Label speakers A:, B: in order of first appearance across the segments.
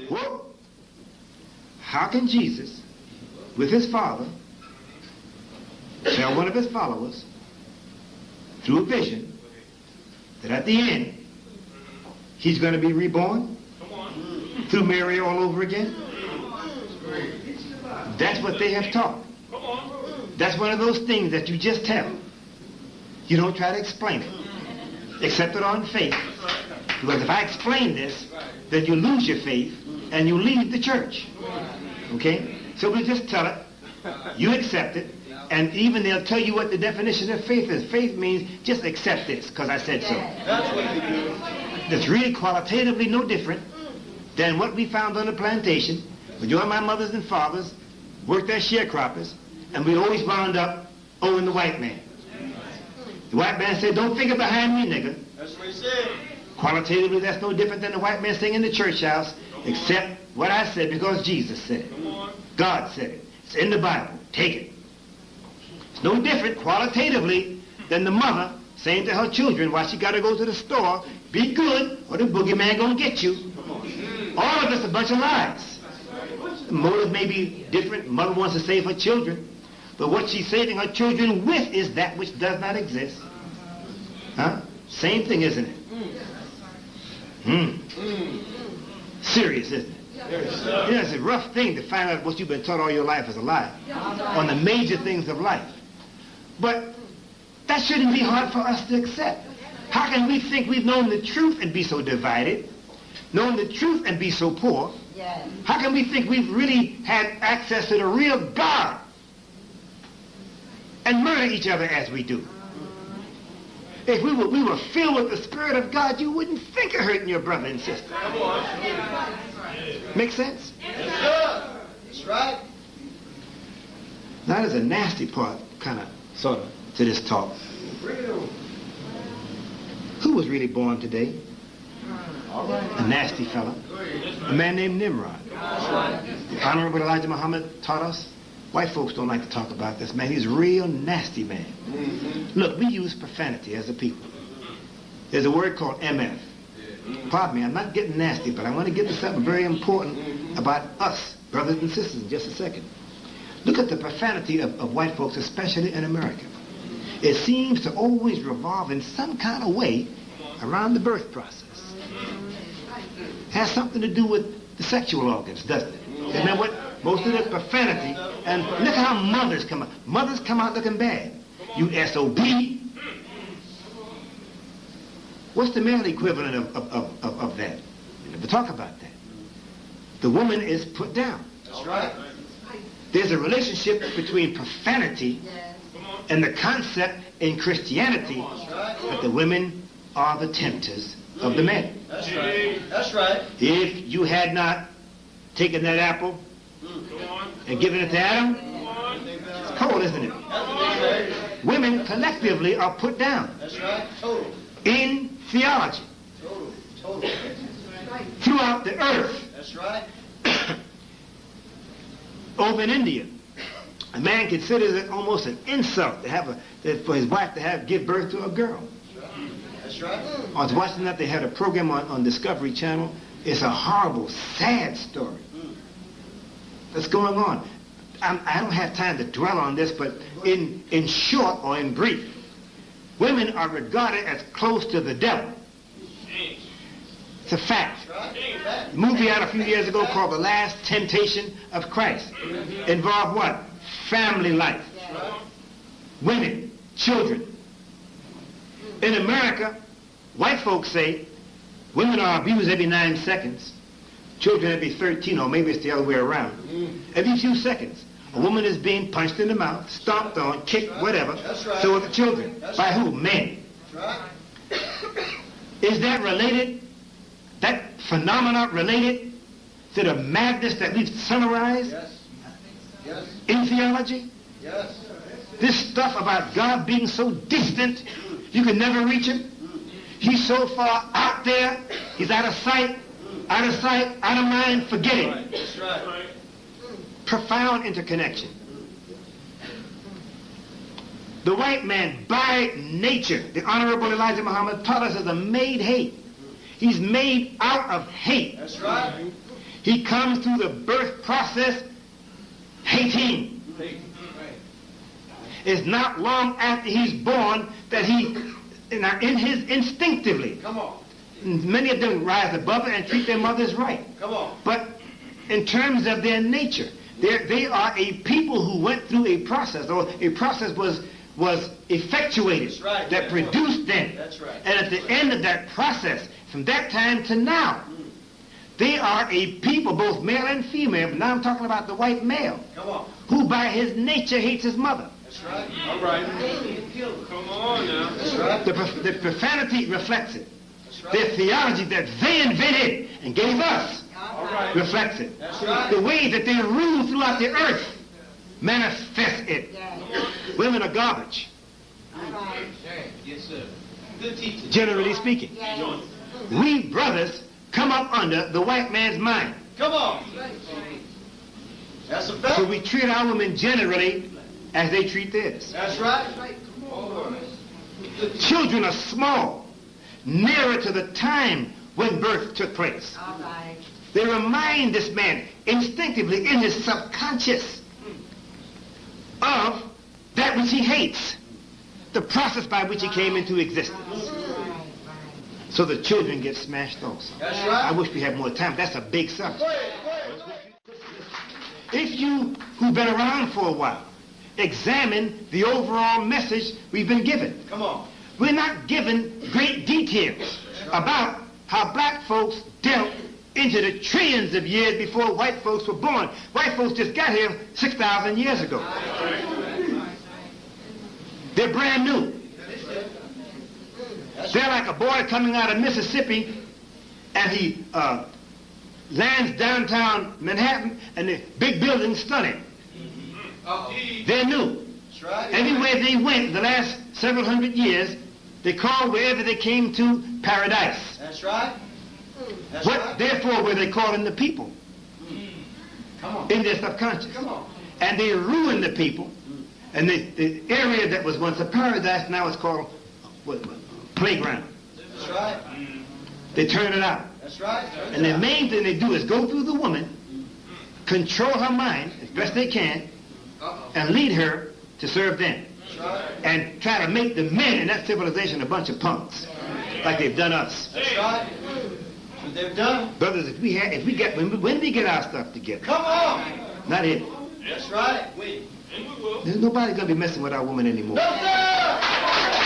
A: Well, how can Jesus, with his Father, tell one of his followers, through a vision, that at the end, he's going to be reborn through Mary all over again? That's what they have taught. That's one of those things that you just tell. You don't try to explain it. Accept it on faith. Because if I explain this, then you lose your faith and you leave the church. Okay? So we just tell it. You accept it. And even they'll tell you what the definition of faith is. Faith means just accept this because I said so.
B: That's what you do.
A: It's really qualitatively no different than what we found on the plantation when you and my mothers and fathers worked as sharecroppers, and we always wound up owing the white man. The white man said, "Don't figure behind me, nigga."
B: That's what he said.
A: Qualitatively, that's no different than the white man saying in the church house, except what I said because Jesus said it. God said it. It's in the Bible. Take it. It's no different qualitatively than the mother saying to her children while she got to go to the store, "Be good or the boogeyman gonna get you." All of this a bunch of lies. The motive may be different. Mother wants to save her children, but what she's saving her children with is that which does not exist. Huh? Same thing, isn't it? Serious, isn't it? Yeah, it's a rough thing to find out what you've been taught all your life is a lie on the major things of life. But that shouldn't be hard for us to accept. How can we think we've known the truth and be so divided, known the truth and be so poor?
C: Yes.
A: How can we think we've really had access to the real God and murder each other as we do? If we were filled with the Spirit of God, you wouldn't think of hurting your brother and sister. Make sense?
B: Yes, sir. That's right.
A: Now there's a nasty part, kind of, sort of, to this talk. Who was really born today? A nasty fella. A man named Nimrod. The Honorable Elijah Muhammad taught us. White folks don't like to talk about this man. He's a real nasty man. Look, we use profanity as a people. There's a word called MF. Pardon me, I'm not getting nasty, but I want to get to something very important about us, brothers and sisters, in just a second. Look at the profanity of white folks, especially in America. It seems to always revolve in some kind of way around the birth process. Has something to do with the sexual organs, doesn't it? Isn't that what most of the profanity, and look how mothers come out. Mothers come out looking bad. You SOB. What's the male equivalent of that? We never talk about that. The woman is put down.
B: That's right.
A: There's a relationship between profanity and the concept in Christianity that the women are the tempters of the men.
B: That's right. That's right.
A: If you had not taken that apple and given it to Adam, it's cold, isn't it? Women collectively are put down.
B: That's right. Total.
A: In theology.
B: Total.
A: Throughout the earth.
B: That's right.
A: Over in India, a man considers it almost an insult to have for his wife to give birth to a girl.
B: That's right.
A: I was watching that. They had a program on Discovery Channel. It's a horrible, sad story that's going on. I don't have time to dwell on this, but in short or in brief, women are regarded as close to the devil. It's a fact. A movie out a few years ago called The Last Temptation of Christ involved what? Family life. Women, children. In America, white folks say women are abused every 9 seconds. Children every 13, or maybe it's the other way around. Every few seconds, a woman is being punched in the mouth, stomped on, kicked, whatever. So are the children. By who? Men. Is that related? That phenomena related to the madness that we've summarized in theology?
B: Yes.
A: This stuff about God being so distant, you can never reach him. He's so far out there, he's out of sight, out of mind, forget him.
B: That's right.
A: Profound interconnection. The white man, by nature, the Honorable Elijah Muhammad taught us, is a made hate. He's made out of hate.
B: That's right.
A: He comes through the birth process hating. It's not long after he's born that he, in his instinctively,
B: Come on.
A: many of them rise above it and treat their mothers right.
B: Come on.
A: But in terms of their nature, they are a people who went through a process, or a process was effectuated.
B: That's right.
A: That produced them.
B: That's right.
A: And at the end of that process, from that time to now, they are a people, both male and female, but now I'm talking about the white male,
B: Come on.
A: who by his nature hates his mother.
B: That's right.
C: All right. Come on now.
B: That's right.
A: The profanity reflects it.
B: That's
A: The
B: right.
A: theology that they invented and gave us
C: All right.
A: reflects it.
B: That's right.
A: The way that they rule throughout the earth manifests it. Women are garbage,
C: Yes, sir. Good teaching.
A: generally speaking. We brothers come up under the white man's mind.
B: Come on. That's a fact.
A: So we treat our women generally as they treat theirs.
B: That's right.
A: Children are small, nearer to the time when birth took place. They remind this man instinctively in his subconscious of that which he hates, the process by which he came into existence. So the children get smashed also.
B: That's
A: I
B: right.
A: wish we had more time. That's a big subject.
B: Go ahead. Go ahead.
A: If you, who've been around for a while, examine the overall message we've been given,
B: Come on.
A: we're not given great details about how black folks dealt into the trillions of years before white folks were born. White folks just got here 6,000 years ago. They're brand new. They're like a boy coming out of Mississippi, and he lands downtown Manhattan, and the big buildings stunning. They're new.
B: That's right.
A: Everywhere they went the last several hundred years, they called wherever they came to paradise.
B: That's right. That's
A: What,
B: right.
A: therefore, were they calling the people
B: Come on.
A: in their subconscious?
B: Come on.
A: And they ruined the people. And the area that was once a paradise now is called playground.
B: That's right.
A: They turn it out.
B: That's right.
A: And the main thing they do is go through the woman, control her mind as best they can, and lead her to serve them.
B: That's right.
A: And try to make the men in that civilization a bunch of punks, like they've done us.
B: That's right. What they've done.
A: Brothers, when we get our stuff together,
B: Come on.
A: not it.
B: That's right.
C: And we will.
A: There's nobody gonna be messing with our woman anymore.
B: No, sir.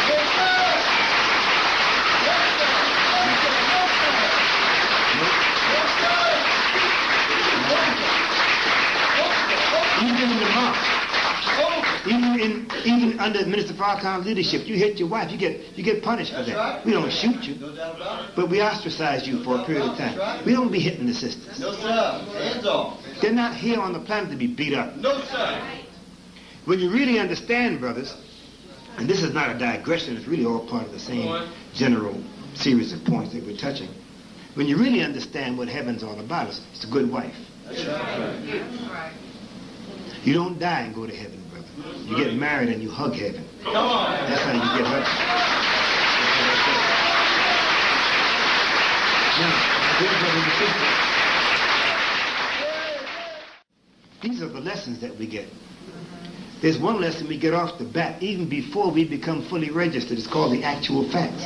B: No, sir.
A: Even in the mosque, even under Minister Farrakhan's leadership, you hit your wife, you get punished for
B: That's
A: that.
B: right.
A: We don't shoot you,
B: No doubt about it.
A: but we ostracize you for a period of
B: That's
A: time.
B: right.
A: We don't be hitting the sisters.
B: No, sir. Hands off.
A: They're not here on the planet to be beat up.
B: No, sir.
A: When you really understand, brothers, and this is not a digression, it's really all part of the same general series of points that we're touching. When you really understand what heaven's all about, it's a good wife.
B: That's right.
A: You don't die and go to heaven, brother. You get married and you hug heaven.
B: Come on.
A: That's how you get hurt. Now, these are the lessons that we get. There's one lesson we get off the bat, even before we become fully registered. It's called the actual facts.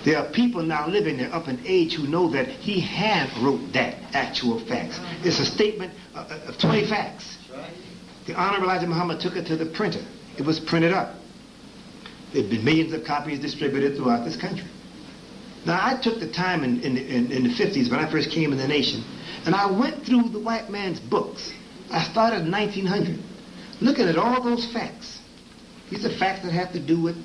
A: There are people now living there up in age who know that he had wrote that actual facts. It's a statement of 20 facts.
B: That's right.
A: The Honorable Elijah Muhammad took it to the printer. It was printed up. There have been millions of copies distributed throughout this country. Now, I took the time in the 50s when I first came in the nation, and I went through the white man's books. I started in 1900, looking at all those facts. These are facts that have to do with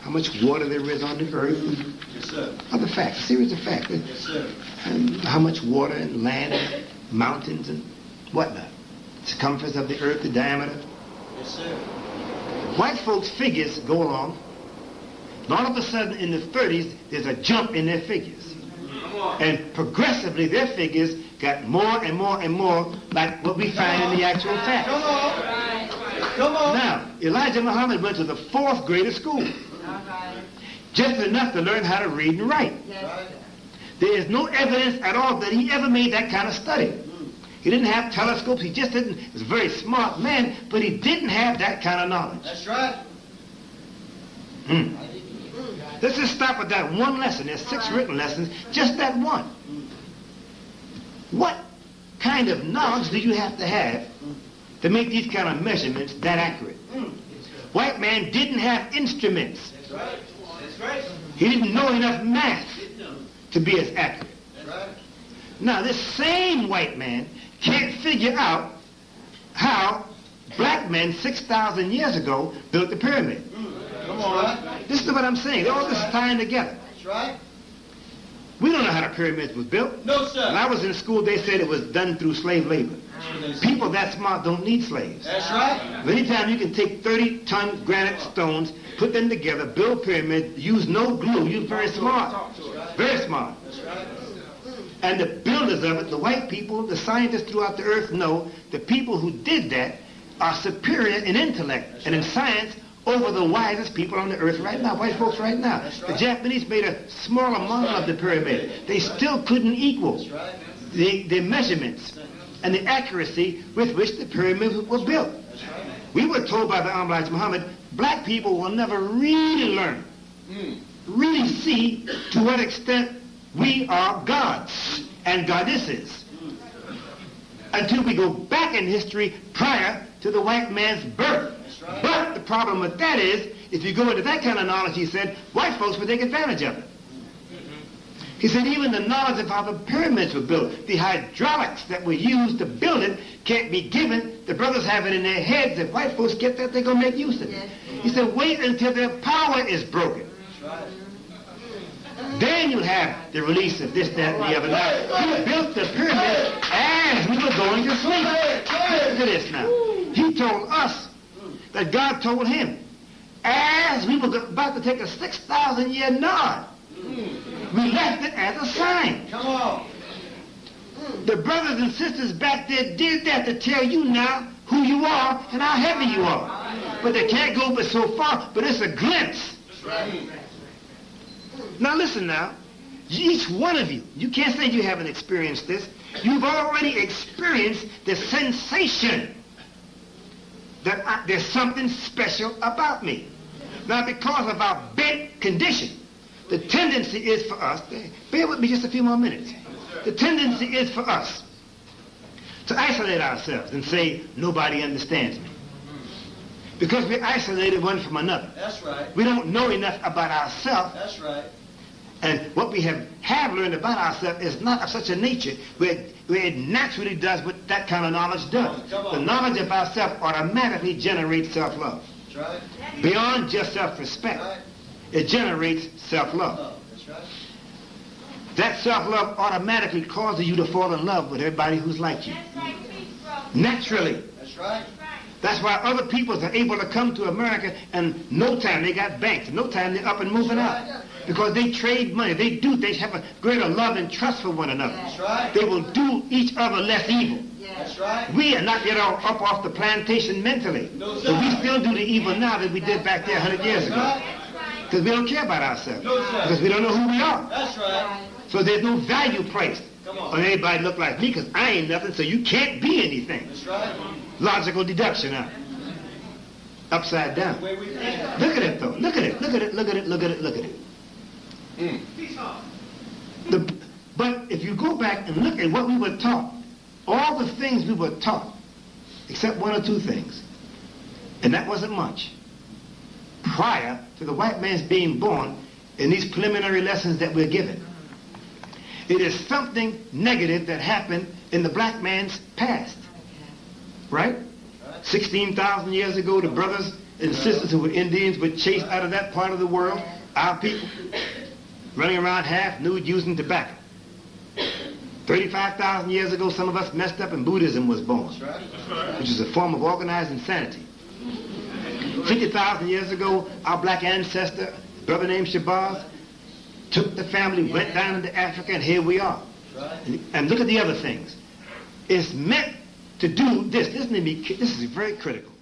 A: how much water there is on the earth, and
B: Yes, sir.
A: other facts, a series of facts.
B: Yes, sir.
A: And how much water and land and mountains and whatnot. Circumference of the earth, the diameter.
B: Yes, sir.
A: White folks' figures go along, and all of a sudden in the 30s, there's a jump in their figures.
B: Come on.
A: And progressively, their figures got more and more and more like what we find in the actual
B: Come
A: facts.
B: on. Come on.
A: Now, Elijah Muhammad went to the 4th grade of school, just enough to learn how to read and write.
B: Right.
A: There is no evidence at all that he ever made that kind of study. He didn't have telescopes. He just didn't. He was a very smart man, but he didn't have that kind of knowledge.
B: That's right.
A: Let's just stop at that one lesson. There's 6 written lessons, just that one. What kind of knowledge do you have to make these kind of measurements that accurate? White man didn't have instruments.
B: That's right. That's right.
A: He didn't know enough math to be as accurate.
B: That's right.
A: Now, this same white man can't figure out how black men 6,000 years ago built the pyramid.
B: Come on.
A: This is what I'm saying. All this is tying together.
B: That's right.
A: We don't know how the pyramids was built.
B: No, sir.
A: When I was in school, they said it was done through slave labor. People that smart don't need slaves.
B: That's right.
A: Anytime you can take 30-ton granite stones, put them together, build pyramids, use no glue, you're very smart. Very smart.
B: That's right.
A: And the builders of it, the white people, the scientists throughout the earth know the people who did that are superior in intellect and in science over the wisest people on the earth right now, white folks right now. The Japanese made a smaller model of the pyramid. They still couldn't equal the measurements and the accuracy with which the pyramids were built. We were told by the Jabril Muhammad, black people will never really learn, really see to what extent we are gods and goddesses until we go back in history prior to the white man's birth. But the problem with that is, if you go into that kind of knowledge, he said, white folks would take advantage of it. He said even the knowledge of how the pyramids were built, the hydraulics that were used to build it, can't be given. The brothers have it in their heads. If white folks get that, they're going to make use of it. He said wait until their power is broken. Then you have the release of this, that, and the other. Now, he built the pyramid as we were going to sleep. Listen to this now. He told us that God told him, as we were about to take a 6,000-year nod, we left it as a sign.
B: Come on.
A: The brothers and sisters back there did that to tell you now who you are and how heavy you are. But they can't go but so far, but it's a glimpse. Now listen now, each one of you, you can't say you haven't experienced this. You've already experienced the sensation that there's something special about me. Now because of our bent condition, the tendency is for us, bear with me just a few more minutes. The tendency is for us to isolate ourselves and say, nobody understands me. Because we're isolated one from another.
B: That's right.
A: We don't know enough about ourselves.
B: That's right.
A: And what we have learned about ourselves is not of such a nature where it naturally does what that kind of knowledge does.
B: Come on.
A: The knowledge of ourselves automatically generates self-love.
B: That's right.
A: Beyond just self-respect,
B: Right.
A: it generates self-love.
B: That's right.
A: That self-love automatically causes you to fall in love with everybody who's like you. Naturally.
B: That's right.
A: That's why other peoples are able to come to America and no time they got banks. No time they're up and moving out. Because they trade money. They have a greater love and trust for one another.
B: That's right.
A: They will do each other less evil.
B: That's right.
A: We are not yet up off the plantation mentally.
B: No, sir.
A: But we still do the evil now that we did back there 100 years ago. Because we don't care about ourselves.
B: No, sir.
A: Because we don't know who we are.
B: That's right.
A: So there's no value placed
B: Come on.
A: on anybody look like me because I ain't nothing, so you can't be anything.
B: That's right.
A: Logical deduction, huh? Upside down.
B: The way we think.
A: Look at it, though. Look at it. Look at it. Look at it. Look at it. Look at it. But if you go back and look at what we were taught, all the things we were taught, except one or two things, and that wasn't much, prior to the white man's being born in these preliminary lessons that we're given. It is something negative that happened in the black man's past. Right? 16,000 years ago, the brothers and sisters who were Indians were chased out of that part of the world. Our people running around half nude using tobacco. 35,000 years ago, some of us messed up and Buddhism was born, which is a form of organized insanity. 50,000 years ago, our black ancestor, a brother named Shabazz, took the family, went down into Africa, and here we are. And look at the other things. It's meant to do this. Listen to me. This is very critical.